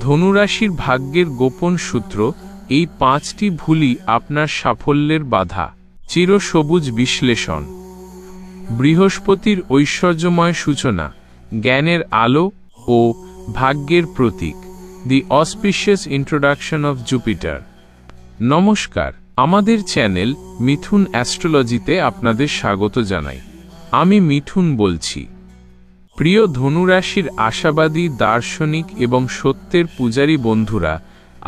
ধনুরাশির ভাগ্যের গোপন সূত্র। এই 5টি ভুলই আপনার সাফল্যের বাধা। চিরসবুজ বিশ্লেষণ। বৃহস্পতির ঐশ্বর্যময় সূচনা, জ্ঞানের আলো ও ভাগ্যের প্রতীক। দি অসপিশিয়াস ইন্ট্রোডাকশন অফ জুপিটার। নমস্কার, আমাদের চ্যানেল মিথুন অ্যাস্ট্রোলজিতে আপনাদের স্বাগত জানাই। আমি মিথুন বলছি। প্রিয় ধনুরাশির আশাবাদী, দার্শনিক এবং সত্যের পূজারী বন্ধুরা,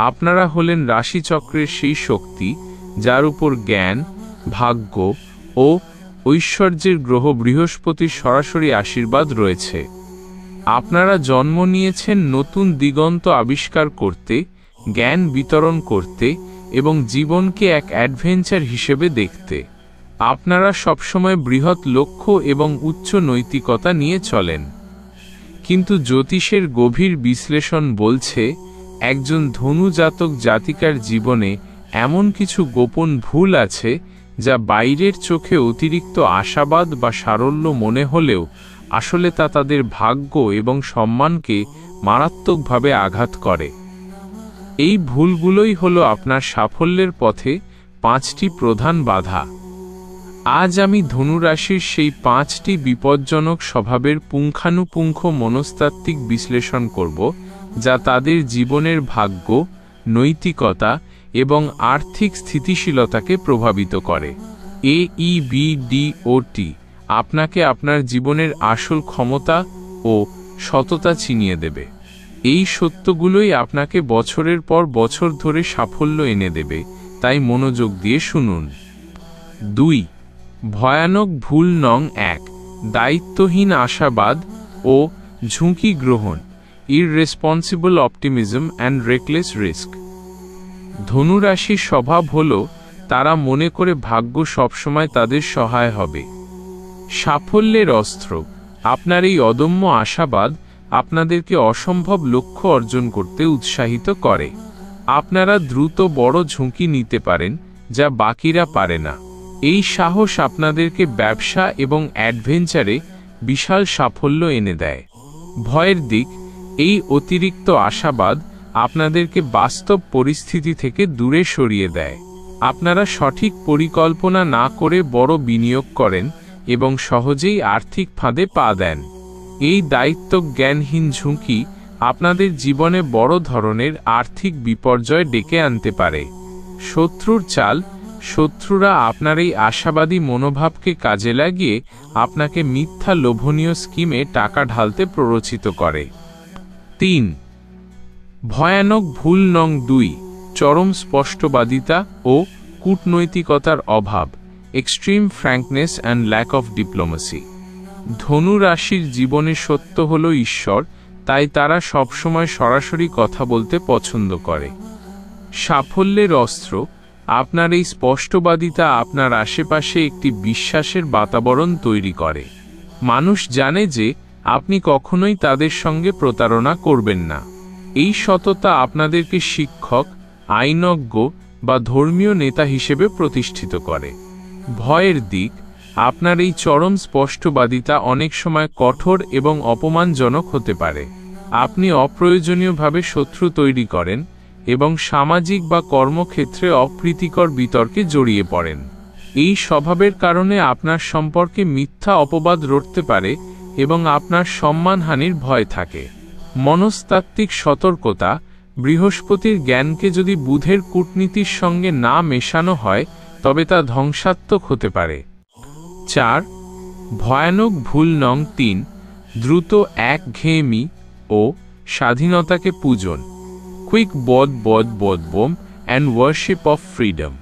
আপনারা হলেন রাশিচক্রের সেই শক্তি যার উপর জ্ঞান, ভাগ্য ও ঐশ্বর্যের গ্রহ বৃহস্পতির সরাসরি আশীর্বাদ রয়েছে। আপনারা জন্ম নিয়েছেন নতুন দিগন্ত আবিষ্কার করতে, জ্ঞান বিতরণ করতে এবং জীবনকে এক অ্যাডভেঞ্চার হিসেবে দেখতে। আপনারা সবসময় বৃহৎ লক্ষ্য এবং উচ্চ নৈতিকতা নিয়ে চলেন। কিন্তু জ্যোতিষের গভীর বিশ্লেষণ বলছে, একজন ধনুজাতক জাতিকার জীবনে এমন কিছু গোপন ভুল আছে যা বাইরের চোখে অতিরিক্ত আশাবাদ বা সারল্য মনে হলেও আসলে তা তাদের ভাগ্য এবং সম্মানকে মারাত্মকভাবে আঘাত করে। এই ভুলগুলোই হলো আপনার সাফল্যের পথে 5টি প্রধান বাধা। আজ আমি ধনুরাশির সেই 5টি বিপজ্জনক স্বভাবের পুঙ্খানুপুঙ্খ মনস্তাত্ত্বিক বিশ্লেষণ করব, যা তাদের জীবনের ভাগ্য, নৈতিকতা এবং আর্থিক স্থিতিশীলতাকে প্রভাবিত করে। AEBDOT আপনাকে আপনার জীবনের আসল ক্ষমতা ও সততা চিনিয়ে দেবে। এই সত্যগুলোই আপনাকে বছরের পর বছর ধরে সাফল্য এনে দেবে, তাই মনোযোগ দিয়ে শুনুন। 2. ভয়ানক ভুল নং 1, দায়িত্বহীন আশাবাদ ও ঝুঁকি গ্রহণ। Irresponsible optimism and reckless risk. ধনুরাশির স্বভাব হল তারা মনে করে ভাগ্য সবসময় তাদের সহায় হবে। সাফল্যের অস্ত্র। আপনার এই অদম্য আশাবাদ আপনাদেরকে অসম্ভব লক্ষ্য অর্জন করতে উৎসাহিত করে। আপনারা দ্রুত বড় ঝুঁকি নিতে পারেন যা বাকিরা পারে না। এই সাহস আপনাদেরকে ব্যবসা এবং অ্যাডভেঞ্চারে বিশাল সাফল্য এনে দেয়। ভয়ের দিক। এই অতিরিক্ত আশাবাদ আপনাদেরকে বাস্তব পরিস্থিতি থেকে দূরে সরিয়ে দেয়। আপনারা সঠিক পরিকল্পনা না করে বড় বিনিয়োগ করেন এবং সহজেই আর্থিক ফাঁদে পা দেন। এই দায়িত্বজ্ঞানহীন ঝুঁকি আপনাদের জীবনে বড় ধরনের আর্থিক বিপর্যয় ডেকে আনতে পারে। শত্রুর চাল। শত্রুরা আপনার এই আশাবাদী মনোভাবকে কাজে লাগিয়ে আপনাকে মিথ্যা লোভনীয় স্কিমে টাকা ঢালতে প্ররোচিত করে। 3. ভয়ানক ভুল নং 2, চরম স্পষ্টবাদিতা ও কূটনৈতিকতার অভাব। Extreme frankness and lack of diplomacy. ধনু রাশির জীবনে সত্য হল ঈশ্বর, তাই তারা সবসময় সরাসরি কথা বলতে পছন্দ করে। সাফল্যের অস্ত্র। আপনার এই স্পষ্টবাদিতা আপনার আশেপাশে একটি বিশ্বাসের বাতাবরণ তৈরি করে। মানুষ জানে যে আপনি কখনোই তাদের সঙ্গে প্রতারণা করবেন না। এই সততা আপনাদেরকে শিক্ষক, আইনজ্ঞ বা ধর্মীয় নেতা হিসেবে প্রতিষ্ঠিত করে। ভয়ের দিক। আপনার এই চরম স্পষ্টবাদিতা অনেক সময় কঠোর এবং অপমানজনক হতে পারে। আপনি অপ্রয়োজনীয়ভাবে শত্রু তৈরি করেন এবং সামাজিক বা কর্মক্ষেত্রে অপ্রীতিকর বিতর্কে জড়িয়ে পড়েন। এই স্বভাবের কারণে আপনার সম্পর্কে মিথ্যা অপবাদ রটতে পারে এবং আপনার সম্মানহানির ভয় থাকে। মনস্তাত্ত্বিক সতর্কতা। বৃহস্পতির জ্ঞানকে যদি বুধের কূটনীতির সঙ্গে না মেশানো হয় তবে তা ধ্বংসাত্মক হতে পারে। 4. ভয়ানক ভুল নং 3, দ্রুত একঘেয়েমি ও স্বাধীনতাকে পূজন। Quick bomb and worship of freedom.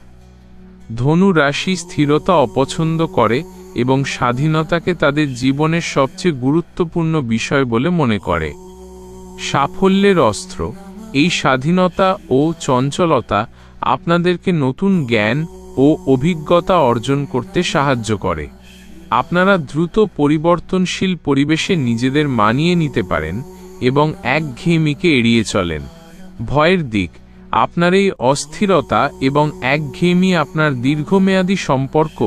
ধনু রাশি স্থিরতা অপছন্দ করে এবং স্বাধীনতাকে তাদের জীবনের সবচেয়ে গুরুত্বপূর্ণ বিষয় বলে মনে করে। সাফল্যের অস্ত্র। এই স্বাধীনতা ও চঞ্চলতা আপনাদেরকে নতুন জ্ঞান ও অভিজ্ঞতা অর্জন করতে সাহায্য করে। আপনারা দ্রুত পরিবর্তনশীল পরিবেশে নিজেদের মানিয়ে নিতে পারেন এবং একঘেয়েমিকে এড়িয়ে চলেন। ভয়ের দিক। আপনার এই অস্থিরতা এবং একঘেয়েমি আপনার দীর্ঘমেয়াদী সম্পর্ক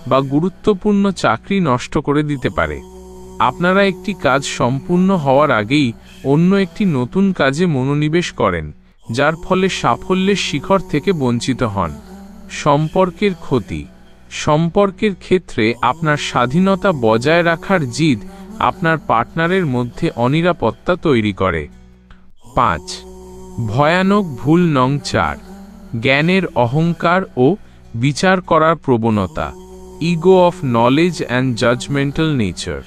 বা গুরুত্বপূর্ণ চাকরি নষ্ট করে দিতে পারে। আপনারা একটি কাজ সম্পূর্ণ হওয়ার আগেই অন্য একটি নতুন কাজে মনোনিবেশ করেন, যার ফলে সাফল্যের শিখর থেকে বঞ্চিত হন। সম্পর্কের ক্ষতি। সম্পর্কের ক্ষেত্রে আপনার স্বাধীনতা বজায় রাখার জিদ আপনার পার্টনারের মধ্যে অনিরাপত্তা তৈরি করে। 5. ভয়ানক ভুল নং 4, জ্ঞানের অহংকার ও বিচার করার প্রবণতা, ego of knowledge and judgemental nature.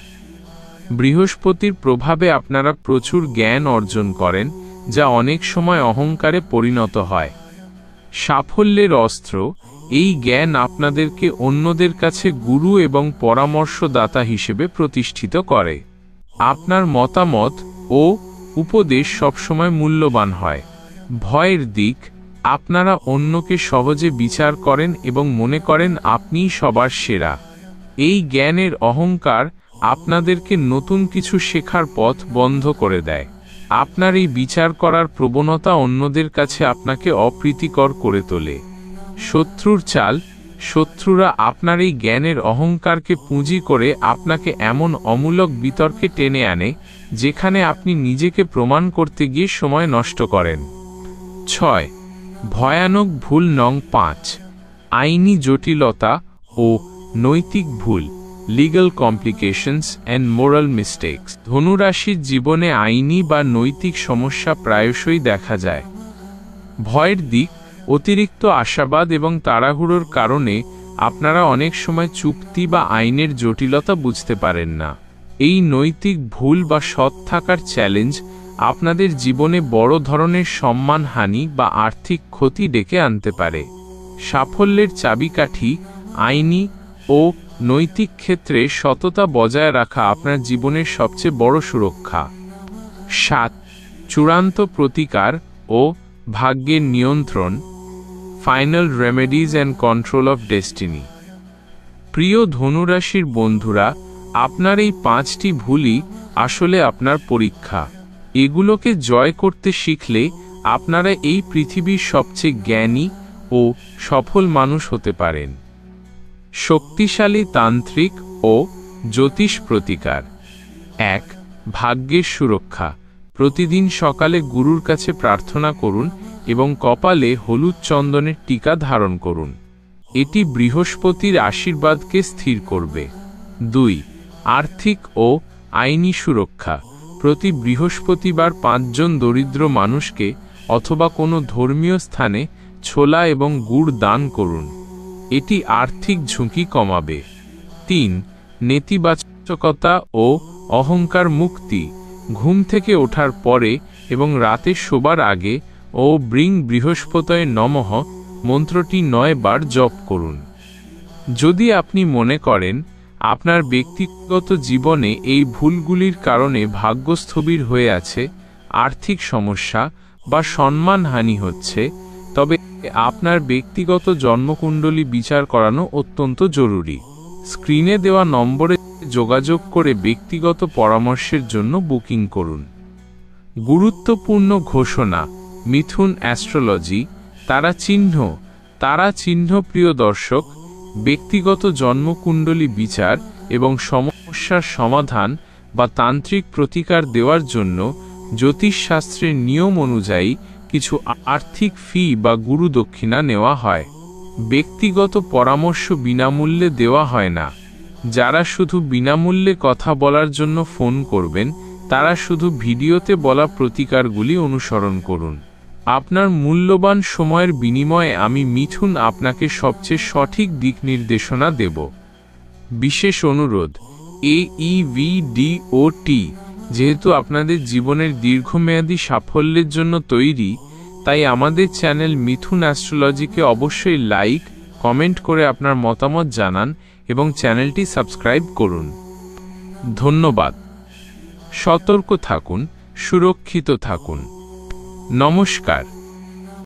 বৃহস্পতির প্রভাবে আপনারা প্রচুর জ্ঞান অর্জন করেন, যা অনেক সময় অহংকারে পরিণত হয়। সাফল্যের অস্ত্র, এই জ্ঞান আপনাদেরকে অন্যদের কাছে গুরু এবং পরামর্শদাতা হিসেবে প্রতিষ্ঠিত করে। আপনার মতামত ও উপদেশ সবসময় মূল্যবান হয়। ভয়ের দিক, আপনারা অন্যকে সহজে বিচার করেন এবং মনে করেন আপনিই সবার সেরা। এই জ্ঞানের অহংকার আপনাদেরকে নতুন কিছু শেখার পথ বন্ধ করে দেয়। আপনার এই বিচার করার প্রবণতা অন্যদের কাছে আপনাকে অপ্রীতিকর করে তোলে। শত্রুর চাল, শত্রুরা আপনার এই জ্ঞানের অহংকারকে পুঁজি করে আপনাকে এমন অমূলক বিতর্কে টেনে আনে, যেখানে আপনি নিজেকে প্রমাণ করতে গিয়ে সময় নষ্ট করেন। 6. ভয়ানক ভুল নং 5, আইনি জটিলতা ও নৈতিক ভুল, legal complications and moral mistakes. ধনুরাশির জীবনে আইনি বা নৈতিক সমস্যা প্রায়শই দেখা যায়। ভয়ের দিক, অতিরিক্ত আশাবাদ এবং তাড়াহুড়োর কারণে আপনারা অনেক সময় চুক্তি বা আইনের জটিলতা বুঝতে পারেন না। এই নৈতিক ভুল বা সৎ থাকার চ্যালেঞ্জ আপনাদের জীবনে বড় ধরনের সম্মানহানি বা আর্থিক ক্ষতি ডেকে আনতে পারে। সাফল্যের চাবিকাঠি, আইনি ও নৈতিক ক্ষেত্রে সততা বজায় রাখা আপনার জীবনের সবচেয়ে বড় সুরক্ষা। 7. চূড়ান্ত প্রতিকার ও ভাগ্যের নিয়ন্ত্রণ, final remedies and control of destiny. প্রিয় ধনুরাশির বন্ধুরা, আপনার এই 5টি ভুলই আসলে আপনার পরীক্ষা। এগুলোকে জয় করতে শিখলে আপনারা এই পৃথিবীর সবচেয়ে জ্ঞানী ও সফল মানুষ হতে পারেন। শক্তিশালী তান্ত্রিক ও জ্যোতিষ প্রতিকার। 1. ভাগ্যের সুরক্ষা। প্রতিদিন সকালে গুরুর কাছে প্রার্থনা করুন এবং কপালে হলুদ চন্দনের টিকা ধারণ করুন। এটি বৃহস্পতির আশীর্বাদকে স্থির করবে। 2. আর্থিক ও আইনি সুরক্ষা। প্রতি বৃহস্পতিবার 5 জন দরিদ্র মানুষকে অথবা কোনো ধর্মীয় স্থানে ছোলা এবং গুড় দান করুন। এটি আর্থিক ঝুঁকি কমাবে। 3. নেতিবাচকতা ও অহংকার মুক্তি। ঘুম থেকে ওঠার পরে এবং রাতে শোবার আগে ও বৃহস্পতয়ে নমঃ মন্ত্রটি 9 বার জপ করুন। যদি আপনি মনে করেন আপনার ব্যক্তিগত জীবনে এই ভুলগুলির কারণে ভাগ্য স্থবির হয়ে আছে, আর্থিক সমস্যা বা সম্মানহানি হচ্ছে, তবে আপনার ব্যক্তিগত জন্মকুণ্ডলী বিচার করানো অত্যন্ত জরুরি। স্ক্রিনে দেওয়া নম্বরে যোগাযোগ করে ব্যক্তিগত পরামর্শের জন্য বুকিং করুন। গুরুত্বপূর্ণ ঘোষণা, মিথুন অ্যাস্ট্রোলজি তারা চিহ্ন। প্রিয় দর্শক, ব্যক্তিগত জন্মকুণ্ডলী বিচার এবং সমস্যার সমাধান বা তান্ত্রিক প্রতিকার দেওয়ার জন্য জ্যোতিষশাস্ত্রের নিয়ম অনুযায়ী কিছু আর্থিক ফি বা গুরুদক্ষিণা নেওয়া হয়। ব্যক্তিগত পরামর্শ বিনামূল্যে দেওয়া হয় না। যারা শুধু বিনামূল্যে কথা বলার জন্য ফোন করবেন, তারা শুধু ভিডিওতে বলা প্রতিকারগুলি অনুসরণ করুন। আপনার মূল্যবান সময়ের বিনিময়ে আমি মিথুন আপনাকে সবচেয়ে সঠিক দিক নির্দেশনা দেব। বিশেষ অনুরোধ, AEVDOT যেহেতু আপনাদের জীবনের দীর্ঘমেয়াদী সাফল্যের জন্য তৈরি, তাই আমাদের চ্যানেল মিথুন অ্যাস্ট্রোলজিকে অবশ্যই লাইক, কমেন্ট করে আপনার মতামত জানান এবং চ্যানেলটি সাবস্ক্রাইব করুন। ধন্যবাদ। সতর্ক থাকুন, সুরক্ষিত থাকুন। নমস্কার।